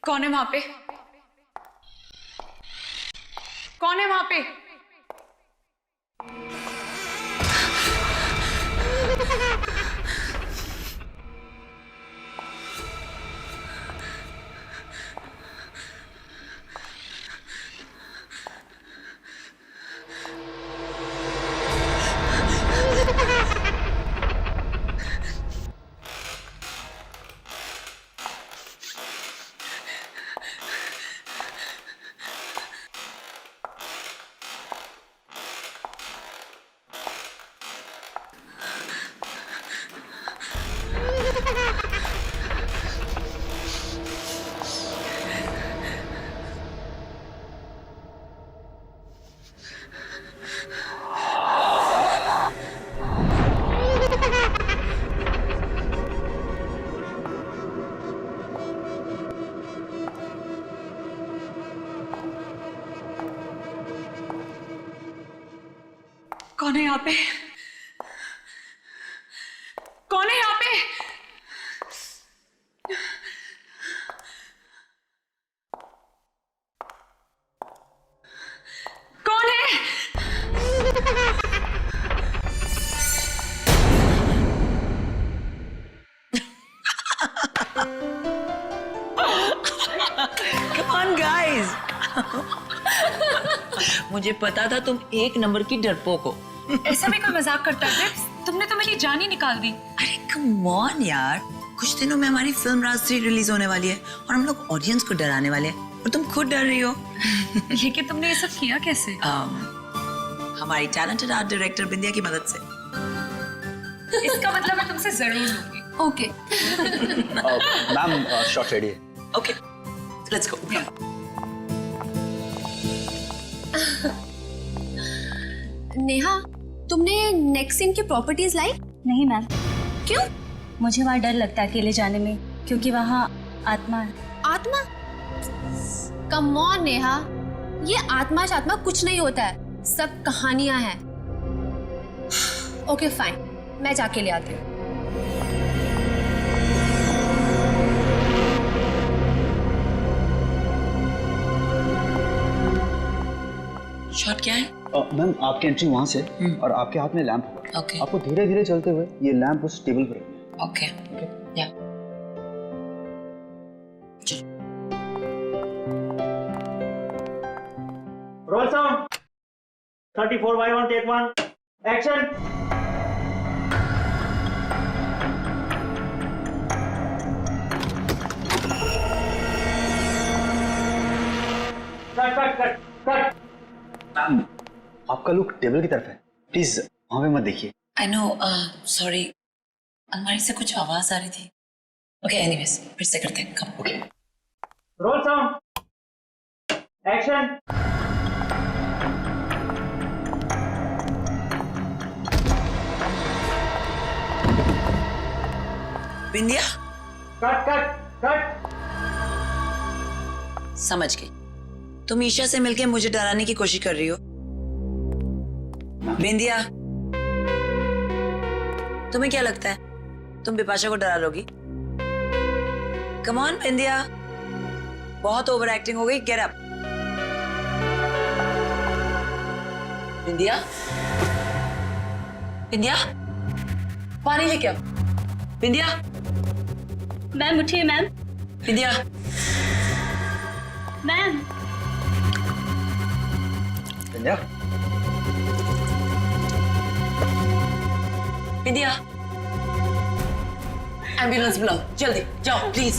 कौन है वहां पे? कौन है वहां पे? कौन है यहाँ पे? कौन है यहाँ पे? कौन है? Come on guys. मुझे पता था तुम एक नंबर की डरपोक हो। ऐसा भी कोई मजाक करता है? तुमने तो मेरी जान ही निकाल दी। अरे कम ऑन यार, कुछ दिनों में हमारी फिल्म राज 3 रिलीज होने वाली है और हम लोग ऑडियंस को डराने वाले हैं और तुम खुद डर रही हो। लेकिन तुमने ये सब किया कैसे? हमारी टैलेंटेड आर्ट डायरेक्टर बिंदिया की मदद से। इसका मतलब मैं तुमसे जरूर लूंगी। ओके। मैम शॉट रेडी है। Okay, let's go. नेहा, तुमने नेक्स्ट सीन की प्रॉपर्टीज लाई? नहीं मैम, क्यों? मुझे वहाँ डर लगता है अकेले जाने में, क्योंकि वहाँ आत्मा है। आत्मा? कम ऑन नेहा, ये आत्मा शात्मा कुछ नहीं होता है, सब कहानियां हैं। ओके फाइन, मैं जाके ले आती हूँ। शॉट क्या है? मैम आपकी एंट्री वहां से और आपके हाथ में लैंप होगा। ओके। आपको धीरे धीरे चलते हुए ये लैंप उस टेबल पर रखना है। ओके, या roll sound 34/1 take 1 action. Cut cut cut cut. Ma'am आपका लुक टेबल की तरफ है, प्लीज वहां पे मत देखिए। आई नो, सॉरी, अलमारी से कुछ आवाज आ रही थी। ओके, एनीवेज फिर से करते हैं। Come. Okay. Roll sound action. Bindiya, cut cut cut. समझ गई, तुम ईशा से मिलके मुझे डराने की कोशिश कर रही हो। बिंदिया, तुम्हें क्या लगता है तुम बिपाशा को डरा लोगी? कम ऑन बिंदिया, बहुत ओवर एक्टिंग हो गई। Get up. बिंदिया, बिंदिया, पानी लेके आओ। बिंदिया, मैम उठिए मैम। बिंदिया, मैम बिंदिया, बिंदिया, एम्बुलेंस बुलाओ जल्दी, जाओ प्लीज।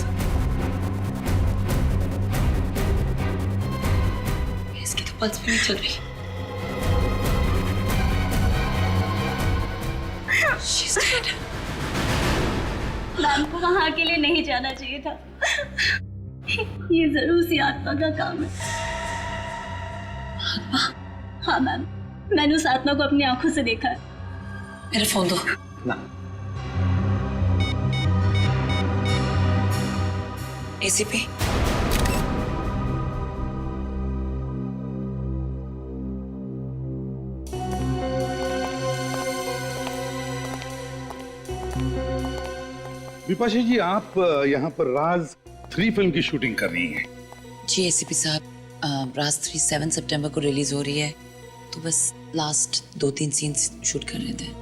इसकी तो पल्स भी नहीं चल रही। She's dead. मैम को वहाँ अकेले नहीं जाना चाहिए था। ये जरूर सी आत्मा का काम है। आत्मा? हाँ मैम, मैंने उस आत्मा को अपनी आंखों से देखा है। मेरा फोन दो। मैम एसीपी, विपाशा जी, आप यहाँ पर राज 3 फिल्म की शूटिंग कर रही हैं। जी एसीपी साहब, राज 3 7 सितंबर को रिलीज हो रही है, तो बस लास्ट 2-3 सीन्स शूट कर रहे थे।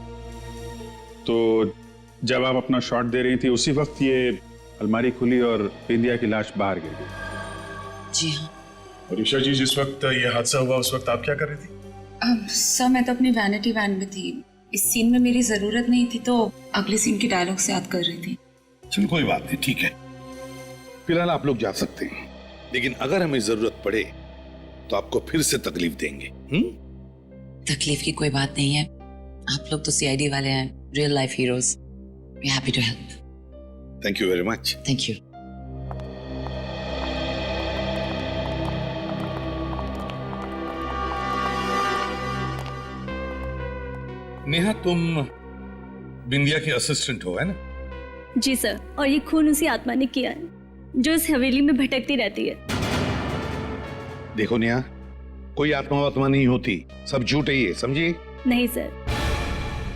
तो जब आप अपना शॉट दे रही थी उसी वक्त ये अलमारी खुली और बिंदिया की लाश बाहर गिर गई। जी हाँ और ईशा जी, जिस वक्त ये हादसा हुआ उस वक्त आप क्या कर रही थी? सर मैं तो अपनी वैनिटी वैन में थी, इस सीन में मेरी जरूरत नहीं थी तो अगले सीन की डायलॉग से याद कर रही थी। चलो कोई बात नहीं, ठीक है। फिलहाल आप लोग जा सकते हैं, लेकिन अगर हमें जरूरत पड़े तो आपको फिर से तकलीफ देंगे। तकलीफ की कोई बात नहीं है, आप लोग तो सीआईडी वाले हैं, real life heroes. We are happy to help. Thank you very much. Thank you. Neha, तुम बिंदिया की असिस्टेंट हो, है ना? जी सर, और ये खून उसी आत्मा ने किया है जो इस हवेली में भटकती रहती है। देखो नेहा, कोई आत्मा वात्मा नहीं होती, सब झूठ है ये, समझिए? नहीं सर,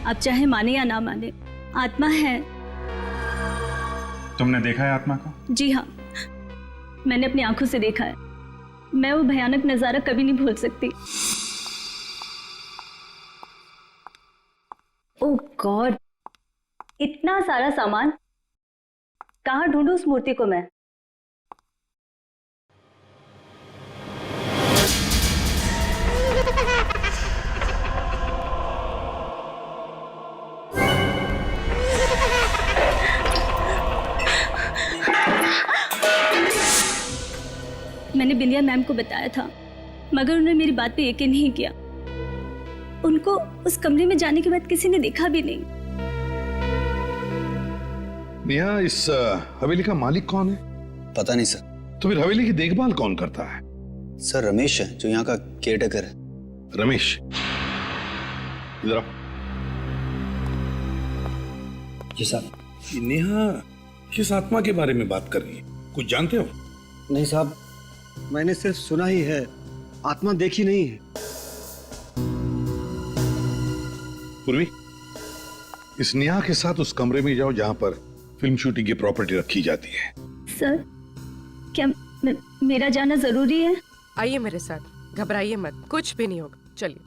आप चाहे माने या ना माने, आत्मा है। तुमने देखा है आत्मा को? जी हाँ, मैंने अपनी आंखों से देखा है। मैं वो भयानक नजारा कभी नहीं भूल सकती। ओह गॉड, इतना सारा सामान, कहाँ ढूंढूं उस मूर्ति को मैं? मैंने बिंदिया मैम को बताया था, मगर उन्होंने मेरी बात पे यकीन नहीं किया। उनको उस कमरे में जाने के बाद किसी ने देखा भी नहीं। नेहा, इस हवेली का मालिक कौन है? पता नहीं सर। तो फिर हवेली की देखभाल कौन करता है? सर रमेश है जो यहाँ का केयरटेकर है। रमेश, इधर आओ। जी साहब। ये नेहा किस आत्मा के बारे में बात कर रही है, कुछ जानते हो? नहीं साहब, मैंने सिर्फ सुना ही है, आत्मा देखी नहीं है। पूर्वी, इस नेहा के साथ उस कमरे में जाओ जहां पर फिल्म शूटिंग की प्रॉपर्टी रखी जाती है। सर, क्या मेरा जाना जरूरी है? आइए मेरे साथ, घबराइए मत, कुछ भी नहीं होगा, चलिए।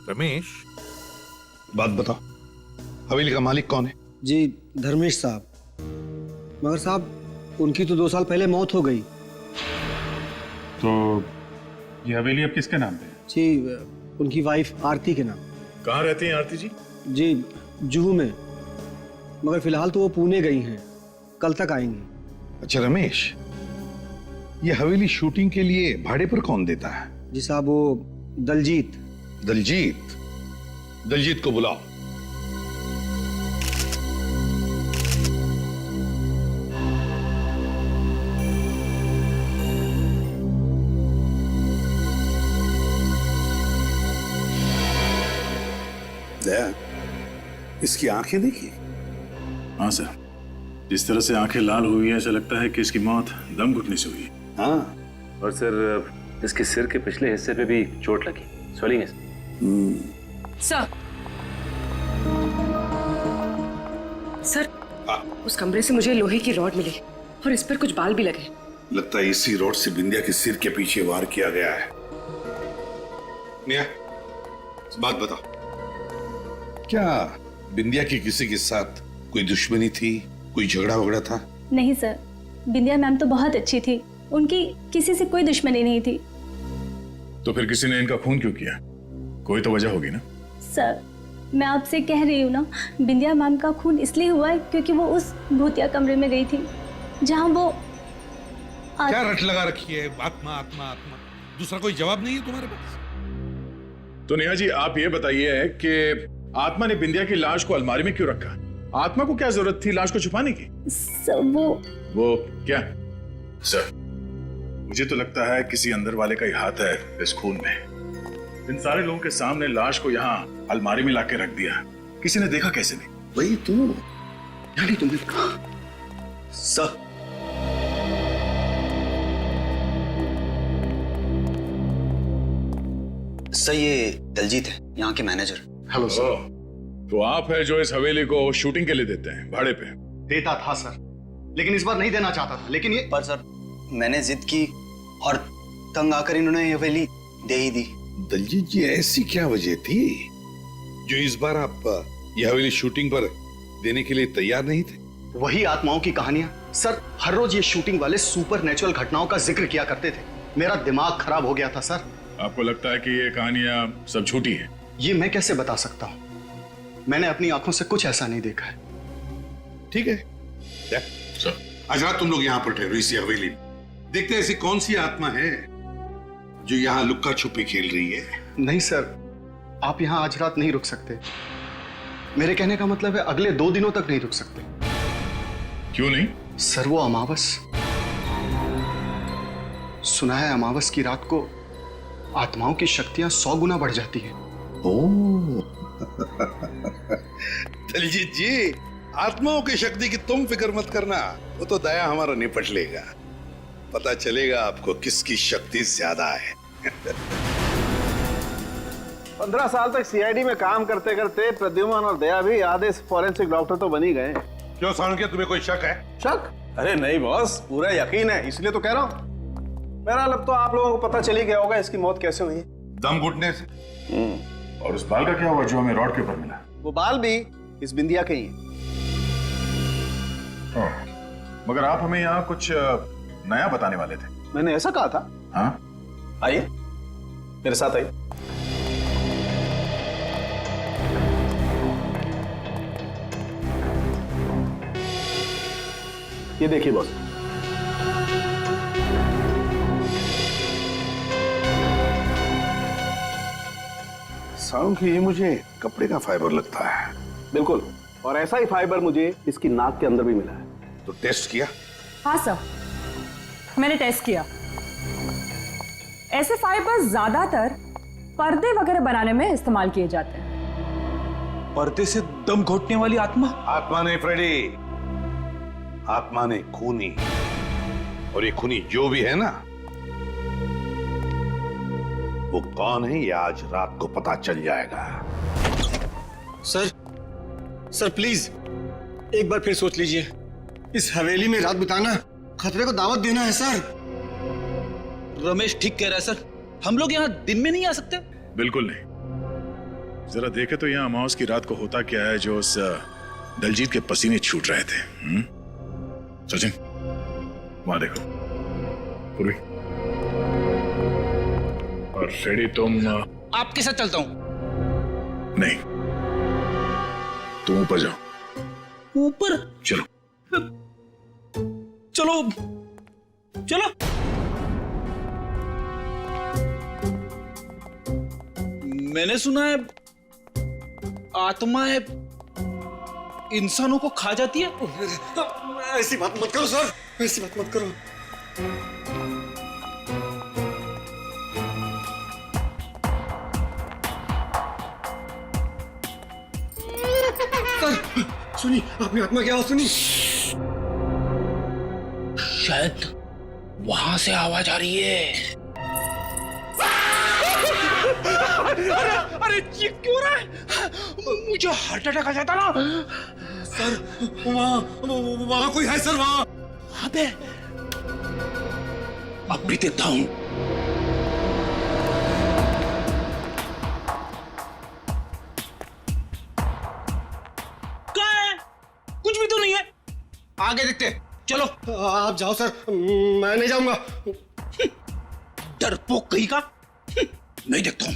रमेश, बात बताओ, हवेली का मालिक कौन है? जी धर्मेश साहब, मगर साहब उनकी तो 2 साल पहले मौत हो गई। तो ये हवेली अब किसके नाम पे है? जी उनकी वाइफ आरती के नाम। कहाँ रहती हैं आरती जी? जी जुहू में, मगर फिलहाल तो वो पुणे गई हैं, कल तक आएंगी। अच्छा रमेश, ये हवेली शूटिंग के लिए भाड़े पर कौन देता है? जी साहब, वो दलजीत। दलजीत? दलजीत को बुलाओ। दया, इसकी आंखें देखिए। हाँ सर, जिस तरह से आंखें लाल हुई है ऐसा लगता है कि इसकी मौत दम घुटने से हुई है। हाँ, और सर इसके सिर के पिछले हिस्से पे भी चोट लगी, स्वेलिंग है। सर, उस कमरे से मुझे लोहे की रॉड मिली और इस पर कुछ बाल भी लगे। लगता है इसी रॉड से बिंदिया के सिर के पीछे वार किया गया है। नेहा, बात बताओ, क्या बिंदिया की किसी के साथ कोई दुश्मनी थी, कोई झगड़ा वगड़ा था? नहीं सर, बिंदिया मैम तो बहुत अच्छी थी, उनकी किसी से कोई दुश्मनी नहीं थी। तो फिर किसी ने इनका खून क्यों किया? कोई तो वजह होगी ना? सर, मैं आपसे कह रही हूँ ना, बिंदिया मैम का खून इसलिए हुआ है क्योंकि वो उस भूतिया कमरे में गई थी जहाँ वो क्या रट लगा रखी है? आत्मा आत्मा आत्मा, दूसरा कोई जवाब नहीं है तुम्हारे पास? तो नेहा जी, आप ये बताइए कि आत्मा ने बिंदिया की लाश को अलमारी में क्यों रखा? आत्मा को क्या जरूरत थी लाश को छुपाने की? सर, वो क्या? सर, मुझे तो लगता है किसी अंदर वाले का ही हाथ है इस खून में। इन सारे लोगों के सामने लाश को यहाँ अलमारी में लाके रख दिया, किसी ने देखा कैसे नहीं? वही तो, यानी तुमने कहा। सर, ये दलजीत है, यहाँ के मैनेजर। Hello sir. तो आप है जो इस हवेली को शूटिंग के लिए देते हैं भाड़े पे? देता था सर, लेकिन इस बार नहीं देना चाहता था। लेकिन ये पर सर मैंने जिद की और तंग आकर इन्होंने ये हवेली दे ही दी। दलजीत जी, ऐसी क्या वजह थी जो इस बार आप ये हवेली शूटिंग पर देने के लिए तैयार नहीं थे? वही आत्माओं की कहानियां सर। हर रोज ये शूटिंग वाले सुपर नेचुरल घटनाओं का जिक्र किया करते थे। मेरा दिमाग खराब हो गया था सर। आपको लगता है कि ये कहानियां सब झूठी हैं? ये मैं कैसे बता सकता हूँ, मैंने अपनी आंखों से कुछ ऐसा नहीं देखा है। ठीक है, आज रात तुम लोग यहाँ पर ठहरो इसी हवेली में। देखते हैं ऐसी कौन सी आत्मा है जो यहाँ लुक्का छुपी खेल रही है। नहीं सर, आप यहाँ आज रात नहीं रुक सकते। मेरे कहने का मतलब है अगले 2 दिनों तक नहीं रुक सकते। क्यों नहीं? सर वो अमावस, सुना है अमावस की रात को आत्माओं की शक्तियां 100 गुना बढ़ जाती हैं। ओह दलजीत जी, आत्माओं की शक्ति की तुम फिक्र मत करना, वो तो दया हमारा निपट लेगा। पता चलेगा आपको किसकी शक्ति ज्यादा है। 15 साल तक सीआईडी में काम करते करते प्रद्युमन और दया भी आधे फॉरेंसिक डॉक्टर तो बन ही गए। क्यों सालुंके, तुम्हें कोई शक है? शक? अरे नहीं बॉस, पूरा यकीन है, इसलिए तो कह रहा हूँ। मेरा अब तो आप लोगों को पता चल ही गया होगा इसकी मौत कैसे हुई। दम घुटने से। और उस बाल का क्या हुआ जो हमें रॉड के ऊपर मिला? वो बाल भी इस बिंदिया के ही हैं। मगर आप हमें यहाँ कुछ नया बताने वाले थे। मैंने ऐसा कहा था? हाँ, आइए मेरे साथ आइए। ये देखिए बॉस, सालुंके, ये मुझे कपड़े का फाइबर लगता है। बिल्कुल, और ऐसा ही फाइबर मुझे इसकी नाक के अंदर भी मिला है। तो टेस्ट किया? हाँ सर, मैंने टेस्ट किया। ऐसे फाइबर ज्यादातर पर्दे वगैरह बनाने में इस्तेमाल किए जाते हैं। पर्दे से दम घोटने वाली आत्मा? आत्मा नहीं फ्रेडी, आत्मा ने खूनी। और ये खूनी जो भी है ना, वो कौन है ये आज रात को पता चल जाएगा। सर प्लीज एक बार फिर सोच लीजिए। इस हवेली में रात बिताना खतरे को दावत देना है सर। रमेश ठीक कह रहा है सर, हम लोग यहाँ दिन में नहीं आ सकते। बिल्कुल नहीं। जरा देखे तो यहाँ अमावस की रात को होता क्या है जो उस दलजीत के पसीने छूट रहे थे। सचिन, वहां देखो। पूर्वी और फ्रेडी, तुम आपके साथ चलता हूँ। नहीं, तुम ऊपर जाओ। ऊपर? चलो चलो चलो। मैंने सुना है आत्माएं इंसानों को खा जाती है। ऐसी बात मत करो सर, ऐसी बात मत करो। सर सुनी, आपने आत्मा क्या सुनी? शायद वहां से आवाज आ रही है। अरे ये क्यों रहा है? मुझे हार्ट अटैक आ जाता ना। सर वहां कोई है सर, वहां पे। अब भी देखता हूं। क्या है? कुछ भी तो नहीं है। आगे देखते, चलो। आप जाओ सर, मैं नहीं जाऊंगा। डरपोक कहीं का। नहीं देखता हूं।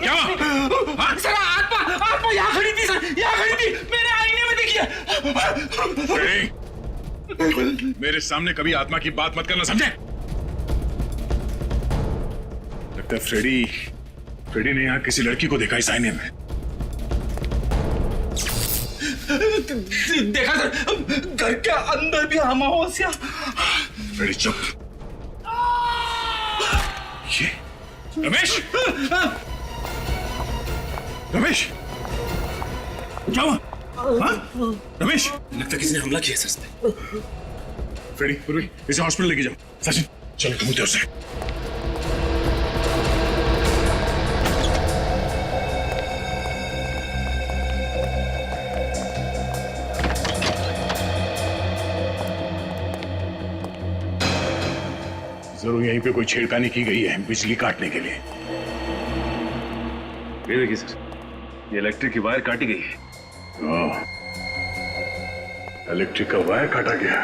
क्या? आत्मा यहाँ फ्रेडी, मेरे सामने कभी आत्मा की बात मत करना, समझे? लगता है फ्रेडी ने यहाँ किसी लड़की को देखा इस आईने में। देखा सर, घर के अंदर भी अमावस्या। फ्रेडी चुप। ये रमेश, रमेश क्या हुआ? हाँ? रमेश, लगता है किसी ने हमला किया सर इस पे। फ्रेडी इसे हॉस्पिटल लेके जाओ। सचिन चलो ढूंढते उसे। जरूर यहीं पे कोई छेड़खानी की गई है बिजली काटने के लिए। ये देखिए सर, ये इलेक्ट्रिक की वायर काटी गई है। इलेक्ट्रिक का वायर काटा गया।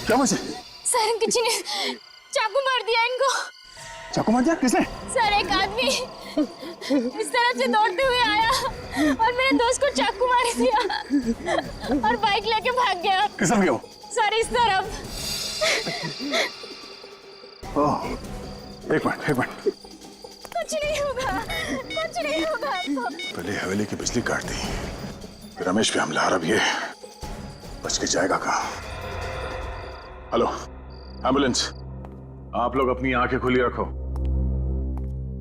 क्या वजह? सर किसी ने चाकू मार दिया इनको। चाकू मार दिया? किसने? सर एक आदमी इस तरफ से दौड़ते हुए आया और मेरे दोस्त को चाकू मार दिया और बाइक लेके भाग गया। किस तरफ गया वो? सर इस तरफ। ओह, एक मिनट। कुछ नहीं होगा, कुछ नहीं होगा। पहले हवेली की बिजली काट दी, फिर रमेश पे हमला। अब ये बच के जाएगा कहाँ? हेलो एम्बुलेंस, आप लोग अपनी आंखें खुली रखो।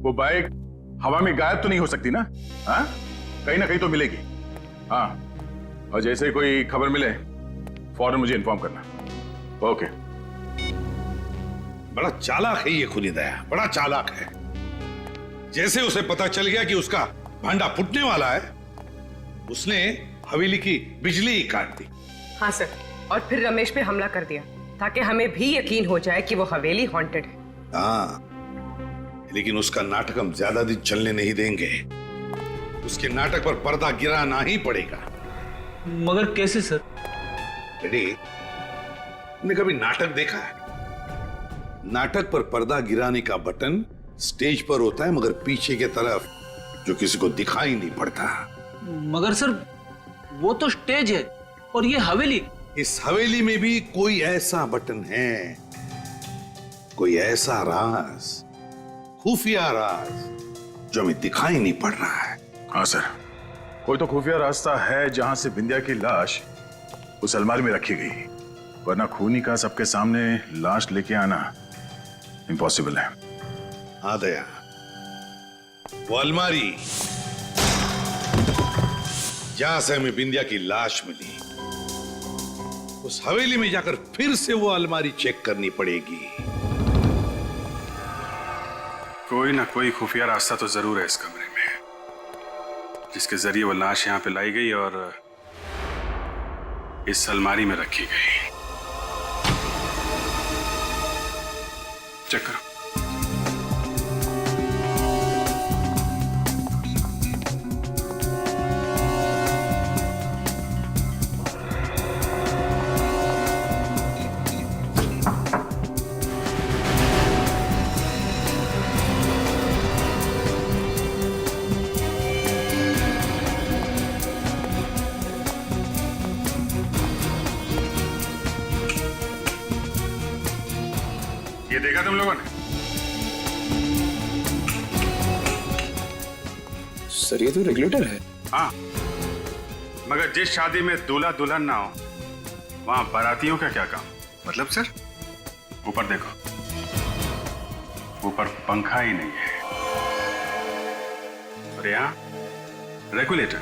वो बाइक हवा में गायब तो नहीं हो सकती ना? हाँ, कहीं ना कहीं तो मिलेगी। हाँ, और जैसे कोई खबर मिले फौरन मुझे इन्फॉर्म करना। ओके। बड़ा चालाक है ये खुली दया, बड़ा चालाक है। जैसे उसे पता चल गया कि उसका भांडा फूटने वाला है, उसने हवेली की बिजली ही काट दी। हाँ सर, और फिर रमेश पे हमला कर दिया ताकि हमें भी यकीन हो जाए कि वो हवेली हॉन्टेड है। हाँ, लेकिन उसका नाटक हम ज्यादा दिन चलने नहीं देंगे। उसके नाटक पर पर्दा गिराना ही पड़ेगा। मगर कैसे सर? बेटी, तुमने कभी नाटक देखा है? नाटक पर पर्दा गिराने का बटन स्टेज पर होता है, मगर पीछे की तरफ जो किसी को दिखाई नहीं पड़ता। मगर सर वो तो स्टेज है और ये हवेली। इस हवेली में भी कोई ऐसा बटन है, कोई ऐसा राज, खुफिया राज जो हमें दिखाई नहीं पड़ रहा है। हाँ सर, कोई तो खुफिया रास्ता है जहां से बिंदिया की लाश उस अलमारी में रखी गई, वरना खूनी का सबके सामने लाश लेके आना इम्पॉसिबल है। हाँ दया, वो अलमारी जहां से हमें बिंदिया की लाश मिली, उस हवेली में जाकर फिर से वो अलमारी चेक करनी पड़ेगी। कोई ना कोई खुफिया रास्ता तो जरूर है इस कमरे में, जिसके जरिए वो लाश यहाँ पे लाई गई और इस अलमारी में रखी गई। चेक करो। ये देखा तुम लोगों ने? सर ये तो रेगुलेटर है। हाँ, मगर जिस शादी में दूल्हा दुल्हन ना हो, वहां बारातियों का क्या काम? मतलब सर, ऊपर देखो, ऊपर पंखा ही नहीं है और यहाँ रेगुलेटर।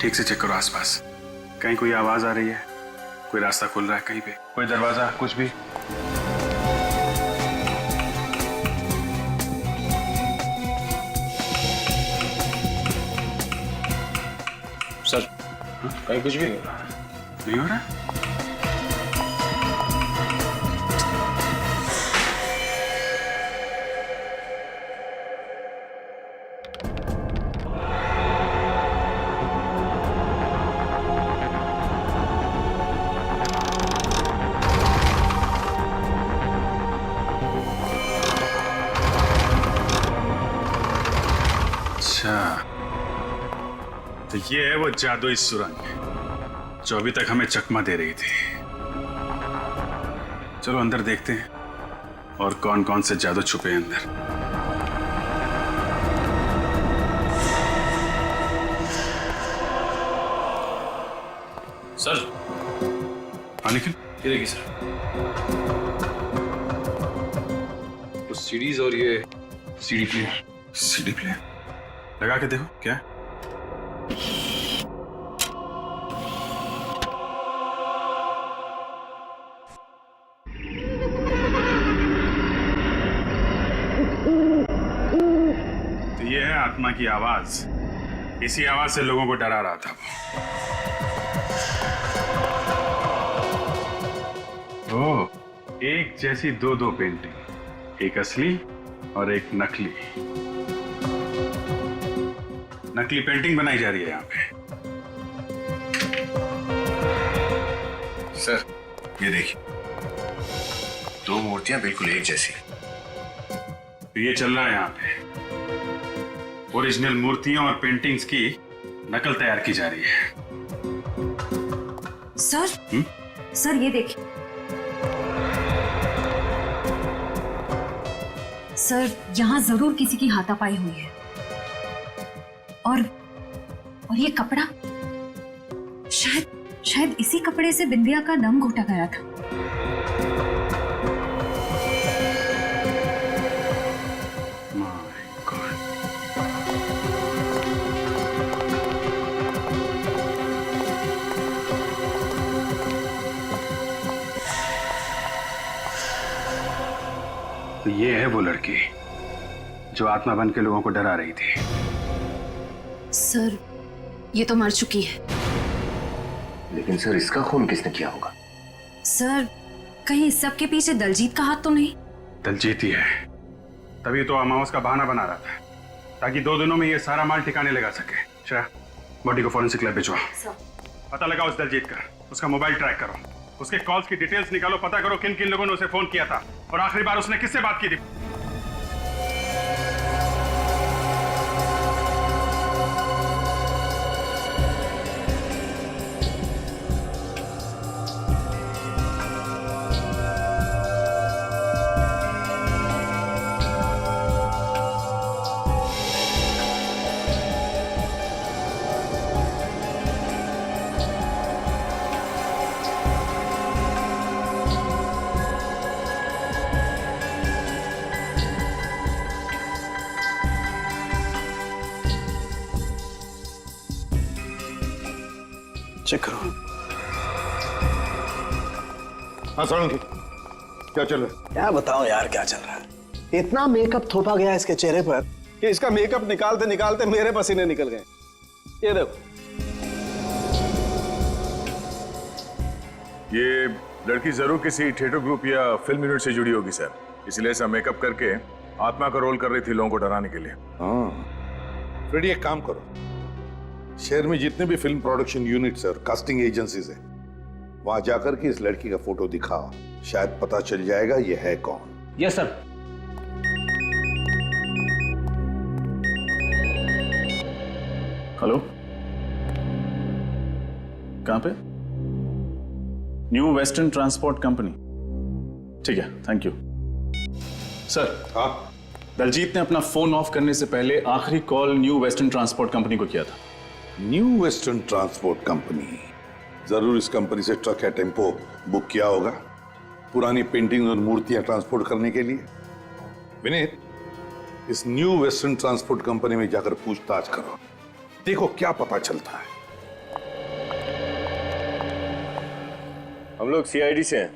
ठीक से चेक करो आसपास, कहीं कोई आवाज आ रही है, कोई रास्ता खुल रहा है कहीं पे, कोई दरवाजा, कुछ भी। सर कहीं कुछ भी नहीं हो रहा। नहीं हो रहा? तो ये है वो जादुई सुरंग जो अभी तक हमें चकमा दे रही थी। चलो अंदर देखते हैं और कौन कौन से जादू छुपे हैं अंदर। सर हाँ निखिल, ये देखिए सर, कुछ सीडीज और ये सीडी प्लेयर। सीडी प्लेयर लगा के देखो क्या है? तो ये है आत्मा की आवाज। इसी आवाज से लोगों को डरा रहा था वो। ओह, एक जैसी दो पेंटिंग, एक असली और एक नकली। नकली पेंटिंग बनाई जा रही है यहाँ पे। सर ये देखिए, दो मूर्तियां बिल्कुल एक जैसी। तो ये चल रहा है यहाँ पे, ओरिजिनल मूर्तियों और पेंटिंग्स की नकल तैयार की जा रही है। सर सर ये देखिए सर, यहाँ जरूर किसी की हाथापाई हुई है। और ये कपड़ा, शायद इसी कपड़े से बिंदिया का दम घोटा गया था। तो ये है वो लड़की जो आत्मा बन के लोगों को डरा रही थी। सर ये तो मर चुकी है। लेकिन सर इसका खून किसने किया होगा? सर कहीं इस सब के पीछे दलजीत का हाथ तो नहीं? दलजीत ही है, तभी तो अमावस का बहाना बना रहा था ताकि 2 दिनों में ये सारा माल ठिकाने लगा सके। श्रेया, बॉडी को फॉरेंसिक लैब भिजवा। पता लगाओ उस दलजीत का, उसका मोबाइल ट्रैक करो, उसके कॉल्स की डिटेल्स निकालो, पता करो किन किन लोगों ने उसे फोन किया था और आखिरी बार उसने किससे बात की थी। चेक करो। हाँ सोलंकी, क्या चल रहा है? क्या बताओ यार क्या चल रहा है। इतना मेकअप थोपा गया इसके चेहरे पर कि इसका मेकअप निकालते निकालते मेरे पसीने निकल गए। ये देखो, ये लड़की जरूर किसी थिएटर ग्रुप या फिल्म यूनिट से जुड़ी होगी सर, इसलिए ऐसा मेकअप करके आत्मा का रोल कर रही थी लोगों को डराने के लिए। हाँ फ्रेडी, एक काम करो, शहर में जितने भी फिल्म प्रोडक्शन यूनिट्स और कास्टिंग एजेंसीज हैं, वहां जाकर के इस लड़की का फोटो दिखाओ, शायद पता चल जाएगा ये है कौन। Yes sir. हेलो, कहां पे? New western transport company. ठीक है, थैंक यू सर। हाँ, दलजीत ने अपना फोन ऑफ करने से पहले आखिरी call new western transport company को किया था। न्यू वेस्टर्न ट्रांसपोर्ट कंपनी, जरूर इस कंपनी से ट्रक या टेम्पो बुक किया होगा पुरानी पेंटिंग और मूर्तियां ट्रांसपोर्ट करने के लिए। विनीत, इस न्यू वेस्टर्न ट्रांसपोर्ट कंपनी में जाकर पूछताछ करो, देखो क्या पता चलता है। हम लोग सीआईडी से हैं,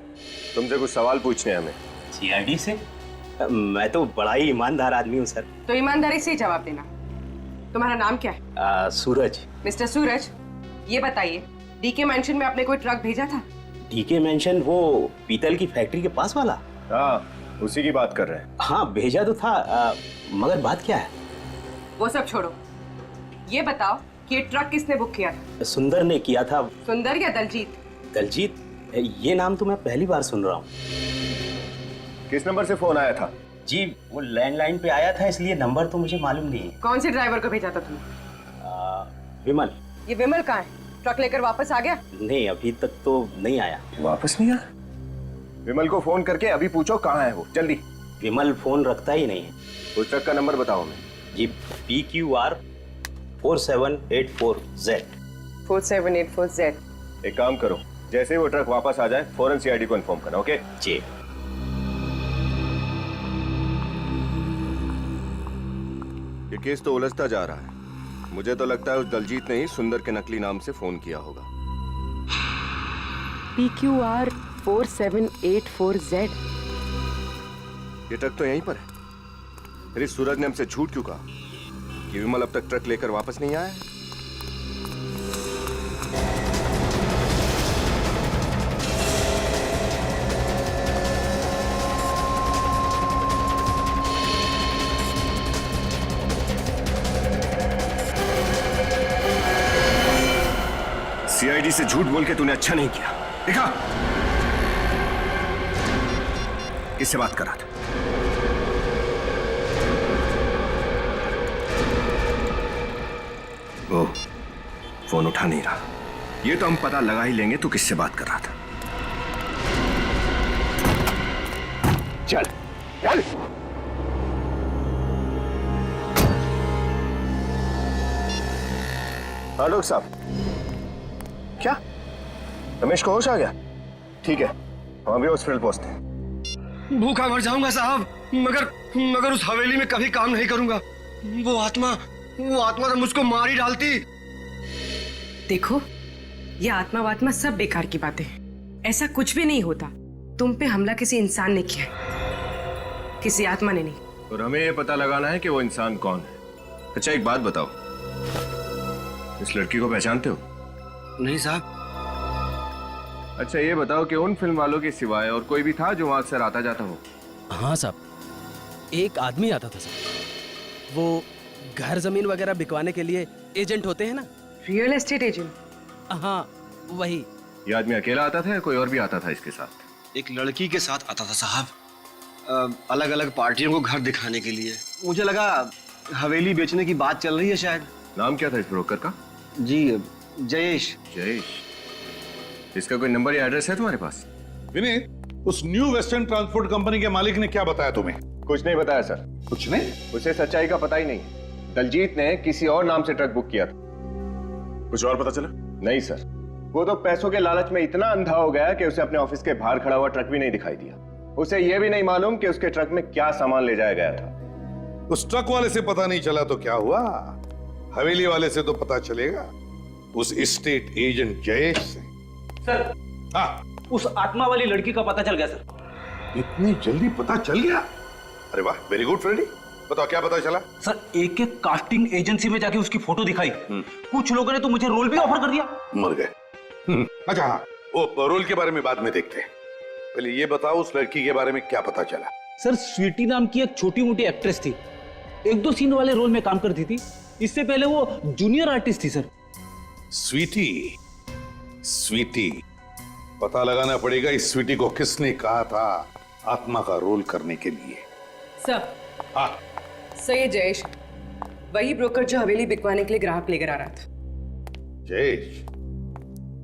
तुमसे कुछ सवाल पूछने हैं हमें। सीआईडी से? मैं तो बड़ा ही ईमानदार आदमी हूँ सर। तो ईमानदारी से ही जवाब देना। तुम्हारा नाम क्या है? सूरज। मिस्टर सूरज, ये बताइए डीके मेंशन में आपने कोई ट्रक भेजा था? डीके मेंशन वो पीतल की फैक्ट्री के पास वाला? हाँ, उसी की बात कर रहे हैं। हाँ भेजा तो था, मगर बात क्या है? वो सब छोड़ो, ये बताओ कि ये ट्रक किसने बुक किया था? सुंदर ने किया था। सुंदर या दलजीत? दलजीत, ये नाम तो मैं पहली बार सुन रहा हूँ। किस नंबर से फोन आया था? जी वो लैंडलाइन पे आया था, इसलिए नंबर तो मुझे मालूम नहीं है। कौन से ड्राइवर को भेजा था तुमने? विमल। ये विमल कहाँ है? ट्रक लेकर वापस आ गया? नहीं, अभी तक तो नहीं आया। वापस नहीं आया? विमल को फोन करके अभी पूछो कहाँ है वो, जल्दी। विमल फोन रखता ही नहीं है। उस ट्रक का नंबर बताओ हमें। जी PQR 4784Z। 4784Z। एक काम करो, जैसे ही वो ट्रक वापस आ जाए फौरन CID को इन्फॉर्म करना, ओके? जी। ये केस तो उलझता जा रहा है। मुझे तो लगता है उस दलजीत ने ही सुंदर के नकली नाम से फोन किया होगा। PQR 4784Z। ये ट्रक तो यहीं पर है। फिर इस सूरज ने हमसे झूठ क्यों कहा कि विमल अब तक ट्रक लेकर वापस नहीं आया है? CID से झूठ बोल के तूने अच्छा नहीं किया। देखा किससे बात कर रहा था? वो फोन उठा नहीं रहा। ये तो हम पता लगा ही लेंगे तू किससे बात कर रहा था। चल चल। हाँ डॉक्टर साहब, क्या रमेश को होश आ गया? ठीक है, हम अभी हॉस्पिटल पहुंचते हैं। भूखा मर जाऊंगा साहब, मगर उस हवेली में कभी काम नहीं करूंगा। वो आत्मा तो मुझको मार ही डालती। देखो, ये आत्मा वात्मा सब बेकार की बातें हैं। ऐसा कुछ भी नहीं होता। तुम पे हमला किसी इंसान ने किया, किसी आत्मा ने नहीं। और हमें ये पता लगाना है कि वो इंसान कौन है। अच्छा एक बात बताओ, इस लड़की को पहचानते हो? नहीं साहब। अच्छा ये बताओ कि उन फिल्म वालों के सिवाय और कोई भी था जो वहां अक्सर आता जाता हो? हाँ साहब, एक आदमी आता था साहब। वो घर जमीन वगैरह बिकवाने के लिए एजेंट होते हैं ना। Real estate agent? हाँ वही। ये आदमी अकेला आता था या कोई और भी आता था इसके साथ? एक लड़की के साथ आता था साहब, अलग अलग पार्टियों को घर दिखाने के लिए। मुझे लगा हवेली बेचने की बात चल रही है शायद। नाम क्या था इस ब्रोकर का? जी जयेश। जयेश। इसका कोई नंबर या एड्रेस है तुम्हारे पास? विनीत, उस न्यू वेस्टर्न ट्रांसपोर्ट कंपनी के मालिक ने क्या बताया तुम्हें? कुछ नहीं बताया सर। कुछ नहीं? उसे सच्चाई का पता ही नहीं। दलजीत ने किसी और नाम से ट्रक बुक किया था। कुछ और पता चला? नहीं सर, वो तो पैसों के लालच में इतना अंधा हो गया कि उसे अपने ऑफिस के बाहर खड़ा हुआ ट्रक भी नहीं दिखाई दिया। उसे यह भी नहीं मालूम कि उसके ट्रक में क्या सामान ले जाया गया था। उस ट्रक वाले से पता नहीं चला तो क्या हुआ, हवेली वाले से तो पता चलेगा, उस एस्टेट एजेंट जयेश से। सर, हाँ, उस आत्मा वाली लड़की का पता चल गया सर। इतनी जल्दी पता चल गया? अरे वाह, वेरी गुड फ्रेंडी। बताओ क्या पता चला? सर, एक कास्टिंग एजेंसी में जाके उसकी फोटो दिखाई। कुछ लोगों ने तो मुझे रोल भी ऑफर कर दिया। मर गए। अच्छा हाँ, वो रोल के बारे में बाद में देखते हैं। पहले ये बताओ उस लड़की के बारे में क्या पता चला? सर, स्वीटी नाम की एक छोटी मोटी एक्ट्रेस थी, एक दो सीन वाले रोल में काम करती थी। इससे पहले वो जूनियर आर्टिस्ट थी सर। स्वीटी, स्वीटी, पता लगाना पड़ेगा इस स्वीटी को किसने कहा था आत्मा का रोल करने के लिए। सर, हाँ सही जयेश, वही ब्रोकर जो हवेली बिकवाने के लिए ग्राहक लेकर आ रहा था। जयेश,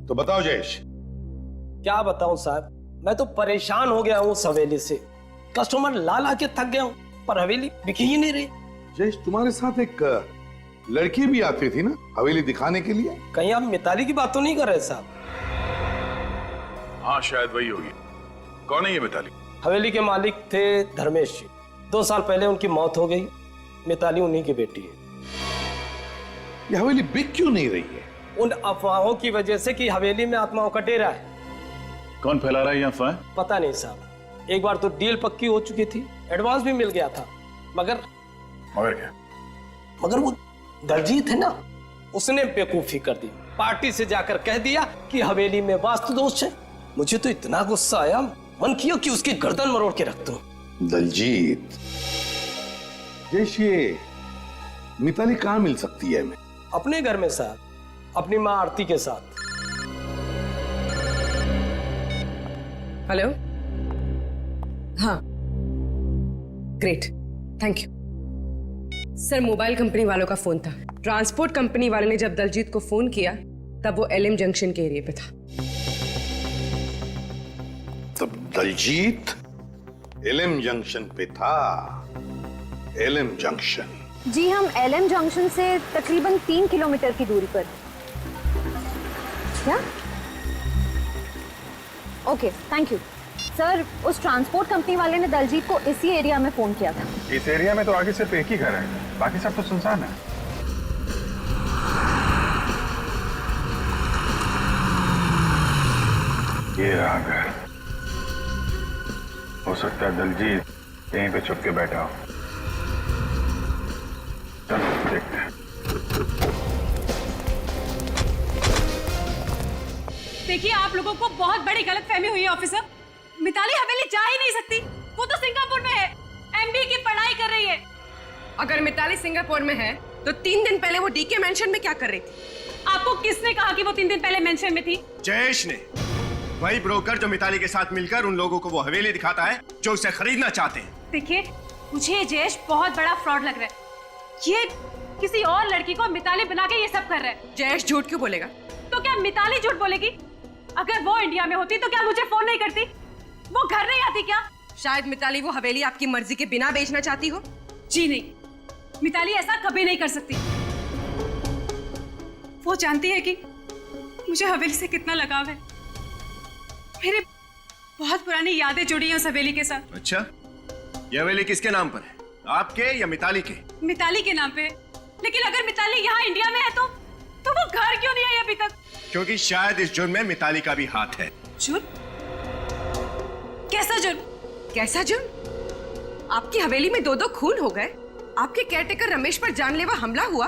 तो बताओ जयेश। क्या बताऊं साहब, मैं तो परेशान हो गया हूँ उस हवेली से। कस्टमर ला ला के थक गया हूँ, पर हवेली बिकी ही नहीं रही। जयेश, तुम्हारे साथ एक लड़की भी आती थी ना हवेली दिखाने के लिए? कहीं आप मिताली की बात तो नहीं कर रहे साहब? हाँ शायद वही होगी। कौन है ये मिताली? हवेली के मालिक थे धर्मेश जी। 2 साल पहले उनकी मौत हो गई। मिताली उन्हीं की बेटी है। ये हवेली बिक क्यों नहीं रही है? उन अफवाहों की वजह से कि हवेली में आत्माओं का डेरा है। कौन फैला रहा है ये अफवाह? पता नहीं साहब, एक बार तो डील पक्की हो चुकी थी, एडवांस भी मिल गया था, मगर क्या? मगर वो दलजीत है ना, उसने बेवकूफी कर दी। पार्टी से जाकर कह दिया कि हवेली में वास्तु दोष है। मुझे तो इतना गुस्सा आया, मन किया कि उसकी गर्दन मरोड़ के रख दूं। दलजीत, ये मिताली कहाँ मिल सकती है हमें? अपने घर में साहब, अपनी माँ आरती के साथ। हेलो, हाँ, great, thank you sir. Mobile company वालों का फोन था। ट्रांसपोर्ट कंपनी वाले ने जब दलजीत को फोन किया तब वो एलएम जंक्शन के एरिया पे था। तब दलजीत एलएम जंक्शन पे था। LM junction? जी, हम एलएम जंक्शन से तकरीबन 3 किलोमीटर की दूरी पर। क्या? Okay, thank you sir. उस ट्रांसपोर्ट कंपनी वाले ने दलजीत को इसी एरिया में फोन किया था। इस एरिया में तो आगे सिर्फ एक ही घर है, बाकी सब तो सुनसान है। ये रहा घर। हो सकता है दलजीत यहीं पे छुप के बैठा हो। चलो देखते हैं। देखिए, आप लोगों को बहुत बड़ी गलतफहमी हुई है ऑफिसर। मिताली हवेली जा ही नहीं सकती। वो तो सिंगापुर में है, एमबीए की पढ़ाई कर रही है। अगर मिताली सिंगापुर में है तो 3 दिन पहले वो डीके मेंशन में क्या कर रही थी? आपको किसने कहा कि वो 3 दिन पहले मेंशन में थी? जयेश ने, वही ब्रोकर जो मिताली के साथ मिलकर उन लोगों को वो हवेली दिखाता है जो उसे खरीदना चाहते हैं। देखिए, मुझे जयेश बहुत बड़ा फ्रॉड लग रहा है। ये किसी और लड़की को मिताली बना के ये सब कर रहा है। जयेश झूठ क्यों बोलेगा? तो क्या मिताली झूठ बोलेगी? अगर वो इंडिया में होती तो क्या मुझे फोन नहीं करती? वो घर नहीं आती क्या? शायद मिताली वो हवेली आपकी मर्जी के बिना बेचना चाहती हो। जी नहीं, मिताली ऐसा कभी नहीं कर सकती। वो जानती है कि मुझे हवेली से कितना लगाव है। मेरी बहुत पुरानी यादें जुड़ी हैं उस हवेली के साथ। अच्छा, ये हवेली किसके नाम पर है, आपके या मिताली के? मिताली के नाम पे। लेकिन अगर मिताली यहाँ इंडिया में है तो वो घर क्यों नहीं आई अभी तक? क्योंकि शायद इस जुर्म में मिताली का भी हाथ है। जुर्म? कैसा जुर्म? कैसा जुर्म? आपकी हवेली में 2-2 खून हो गए, आपके केयरटेकर रमेश पर जानलेवा हमला हुआ,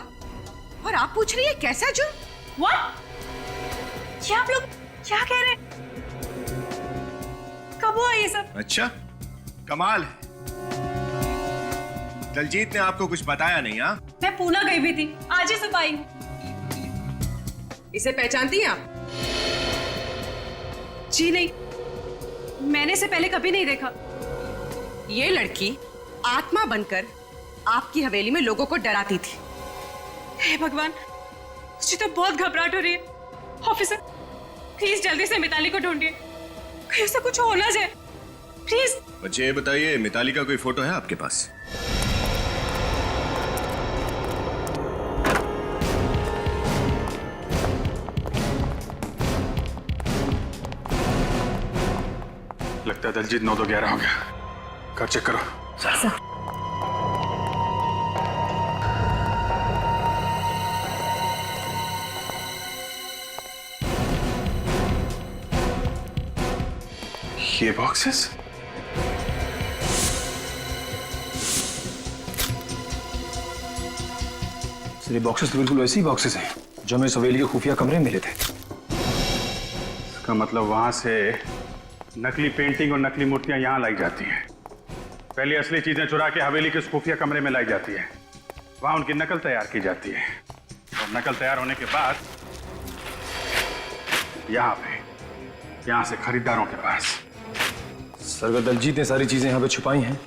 और आप पूछ रही है कैसा जुर्म? What? ये आप लोग क्या कह रहे हैं? कब हुआ ये सब? अच्छा, कमाल है। दलजीत ने आपको कुछ बताया नहीं? हाँ, मैं पूना गई भी थी, आज ही सुबह आई हूँ। इसे पहचानती हैं आप? जी नहीं, मैंने इसे पहले कभी नहीं देखा। ये लड़की आत्मा बनकर आपकी हवेली में लोगों को डराती थी। हे भगवान, मुझे तो बहुत घबराहट हो रही है। ऑफिसर, प्लीज जल्दी से मिताली को ढूंढिए, कहीं उसे कुछ हो ना जाए, प्लीज। मुझे ये बताइए, मिताली का कोई फोटो है आपके पास? लगता है दलजीत 9 तो 11 हो गया। घर चेक करो। सर। ये बॉक्सेस? सर, ये बॉक्सेस तो बिल्कुल वैसे ही बॉक्सेस हैं जो हमें हवेली के खुफिया कमरे में मिले थे। इसका मतलब वहां से नकली पेंटिंग और नकली मूर्तियां यहां लाई जाती हैं। पहले असली चीजें चुरा के हवेली के खुफिया कमरे में लाई जाती है, वहां उनकी नकल तैयार की जाती है, और नकल तैयार होने के बाद यहां से खरीदारों के पास। सर, अगर दलजीत ने सारी चीजें यहाँ पे छुपाई हैं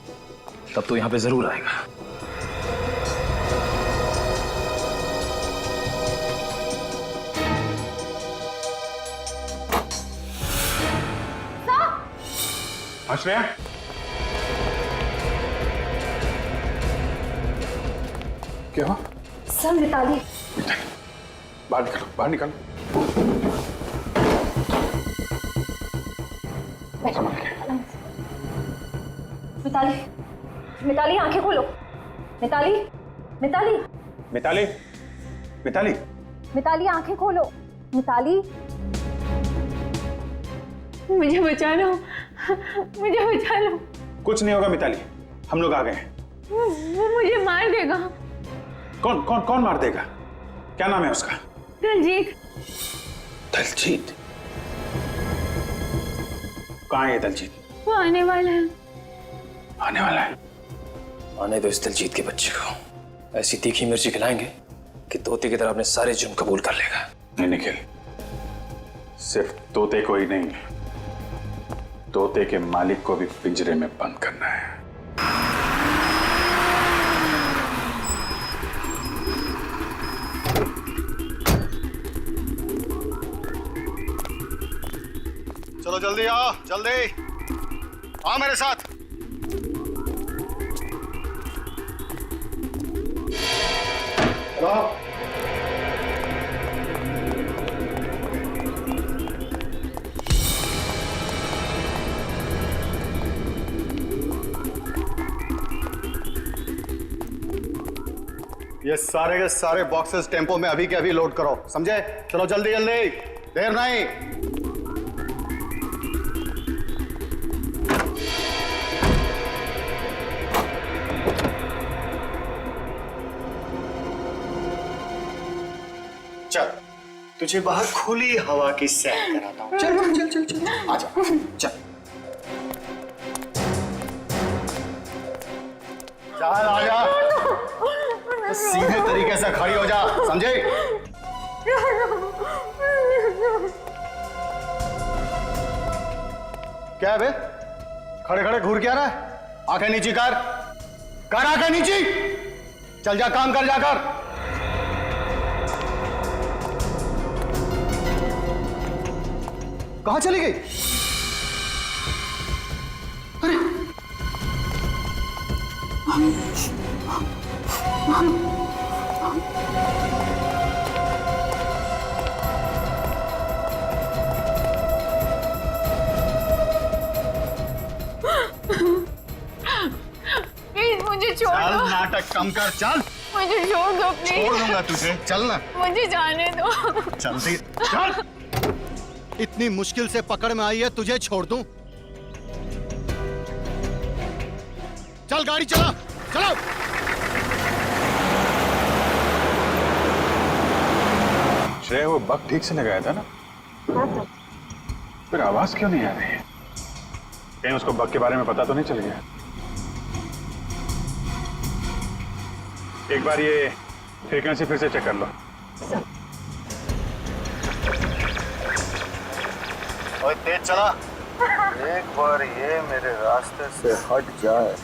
तब तो यहाँ पे जरूर आएगा। आश्रया, क्या हुआ? सर, मिताली। बाहर निकलो, बाहर निकलो। मिताली, मिताली आंखें खोलो। मिताली, मिताली, मिताली, मिताली, मिताली आंखें खोलो। मिताली, मुझे बचा लो, मुझे बचा लो। कुछ नहीं होगा मिताली, हम लोग आ गए हैं। वो मुझे मार देगा। कौन कौन कौन मार देगा? क्या नाम है उसका? दलजीत। दलजीत कहाँ है दलजीत? वो आने वाला है। आने वाला है? आने दो इस दलजीत के बच्चे को। ऐसी तीखी मिर्ची खिलाएंगे कि तोते की तरह अपने सारे जुर्म कबूल कर लेगा। नहीं निखिल, सिर्फ तोते को ही नहीं, तोते के मालिक को भी पिंजरे में बंद करना है। चलो जल्दी आओ, जल्दी आओ मेरे साथ। ये सारे के सारे बॉक्सेस टेम्पो में अभी के अभी लोड करो, समझे? चलो जल्दी जल्दी, देर नहीं। चल तुझे बाहर खुली हवा की सैर कराता हूं। चल चल चल चल चल आजा, चल चल आजा, सीधे तरीके से खड़ी हो जा, समझे? क्या है बे? खड़े खड़े घूर क्या रहा है? आंखें नीची कर, कर आंखें नीची। चल जा, काम कर जाकर। कहां चली गई? अरे प्लीज मुझे छोड़ चल, दो। नाटक कम कर, चल। मुझे छोड़ दो प्लीज। छोड़ दूंगा तुझे, चल ना। मुझे जाने दो। जल्दी चल। इतनी मुश्किल से पकड़ में आई है, तुझे छोड़ दूं? चल गाड़ी चला, चलो। श्रेया वो बग ठीक से लगाया था ना? फिर आवाज क्यों नहीं आ रही है? कहीं उसको बग के बारे में पता तो नहीं चल गया? एक बार ये फ्रीक्वेंसी फिर से चेक कर लो। और तेज चला। एक बार ये मेरे रास्ते से हट जाए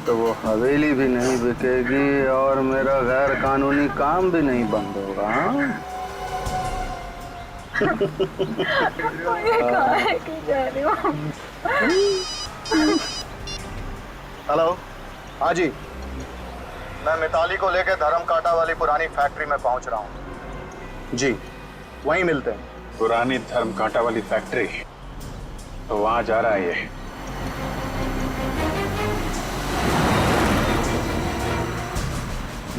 तो वो हवेली भी नहीं बिकेगी और मेरा गैर कानूनी काम भी नहीं बंद होगा। हेलो, हाँ जी, मैं मिताली को लेकर धर्म कांटा वाली पुरानी फैक्ट्री में पहुंच रहा हूँ जी, वहीं मिलते हैं। पुरानी धर्म कांटा वाली फैक्ट्री, तो वहां जा रहा है ये।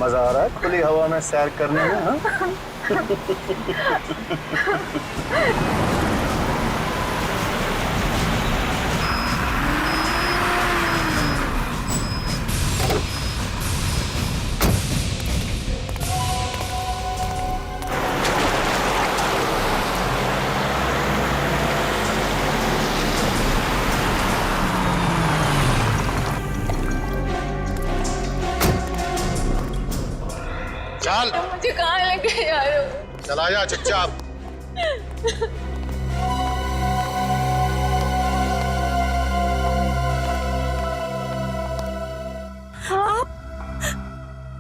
मजा आ रहा है खुली हवा में सैर करने में? हाँ? चल, मुझे कहाँ लेके जा रहे हो? चला जा चुपचाप।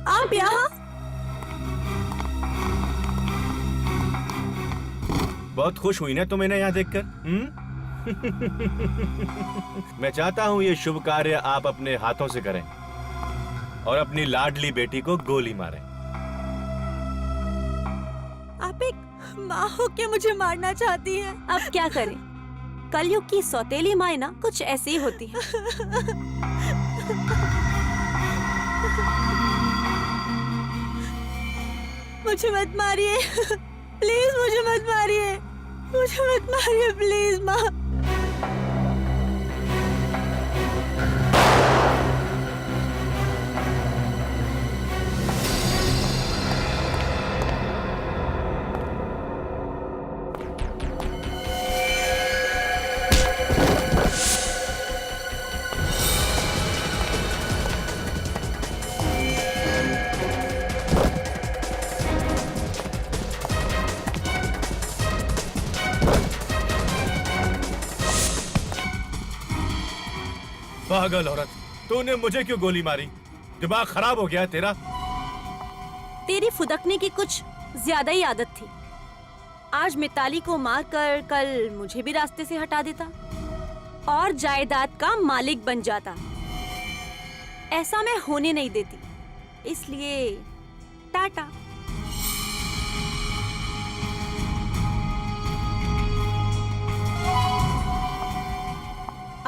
आप यहाँ? बहुत खुश हुई ना तुम इन्हें यहाँ देखकर? मैं चाहता हूँ ये शुभ कार्य आप अपने हाथों से करें और अपनी लाडली बेटी को गोली मारें। आप एक माँ हो के मुझे मारना चाहती हैं? अब क्या करें? कलयुग की सौतेली माँ ना कुछ ऐसी ही होती है। मुझे मत मारिए, प्लीज मुझे मत मारिए, मुझे मत मारिए प्लीज माँ। पागल औरत, तूने मुझे क्यों गोली मारी? दिमाग खराब हो गया है तेरा? तेरी फुदकने की कुछ ज्यादा ही आदत थी। आज मिताली को मारकर कल मुझे भी रास्ते से हटा देता और जायदाद का मालिक बन जाता। ऐसा मैं होने नहीं देती, इसलिए टाटा।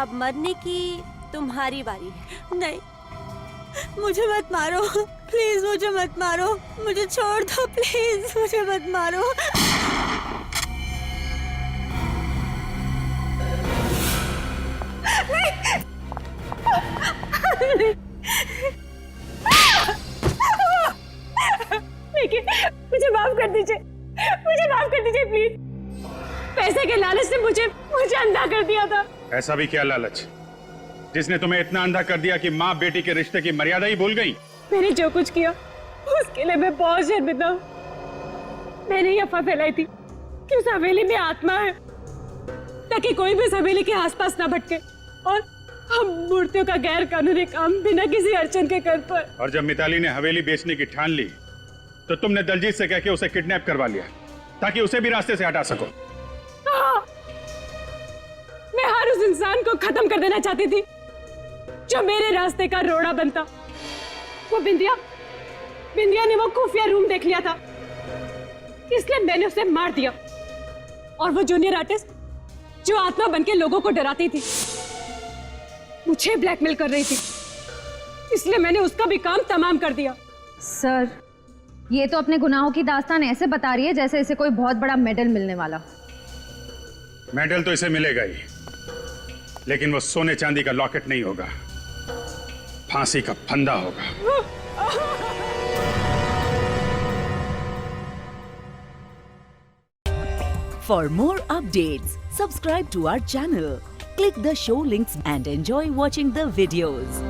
अब मरने की तुम्हारी बारी है। नहीं, मुझे मत मारो प्लीज, मुझे मत मारो, मुझे छोड़ दो प्लीज, मुझे मत मारो। लेकिन मुझे माफ कर दीजिए, मुझे माफ कर दीजिए प्लीज। पैसे के लालच से मुझे अंधा कर दिया था। ऐसा भी क्या लालच जिसने तुम्हें इतना अंधा कर दिया कि माँ बेटी के रिश्ते की मर्यादा ही भूल गई? मैंने जो कुछ किया उसके लिए मैं बहुत शर्मिंदा हूँ। मैंने ये अफवाह फैलाई थी कि उस हवेली में आत्मा है, ताकि कोई भी उस हवेली के आसपास ना भटके और हम मूर्तियों का गैर कानूनी काम बिना किसी अड़चन के कर पाए। और जब मिताली ने हवेली बेचने की ठान ली तो तुमने दलजीत से कह के उसे किडनैप करवा लिया ताकि उसे भी रास्ते से हटा सको। हाँ, मैं हर उस इंसान को खत्म कर देना चाहती थी जो मेरे रास्ते का रोड़ा बनता। वो बिंदिया ने वो खुफिया रूम देख लिया था, इसलिए मैंने उसे मार दिया। और वो जूनियर आर्टिस्ट जो आत्मा बनके लोगों को डराती थी, मुझे ब्लैकमेल कर रही थी, इसलिए मैंने उसका भी काम तमाम कर दिया। सर, ये तो अपने गुनाहों की दास्तान ऐसे बता रही है जैसे इसे कोई बहुत बड़ा मेडल मिलने वाला। मेडल तो इसे मिलेगा ही, लेकिन वो सोने चांदी का लॉकेट नहीं होगा, फांसी का फंदा होगा। For more updates, subscribe to our channel, click the show links and enjoy watching the videos.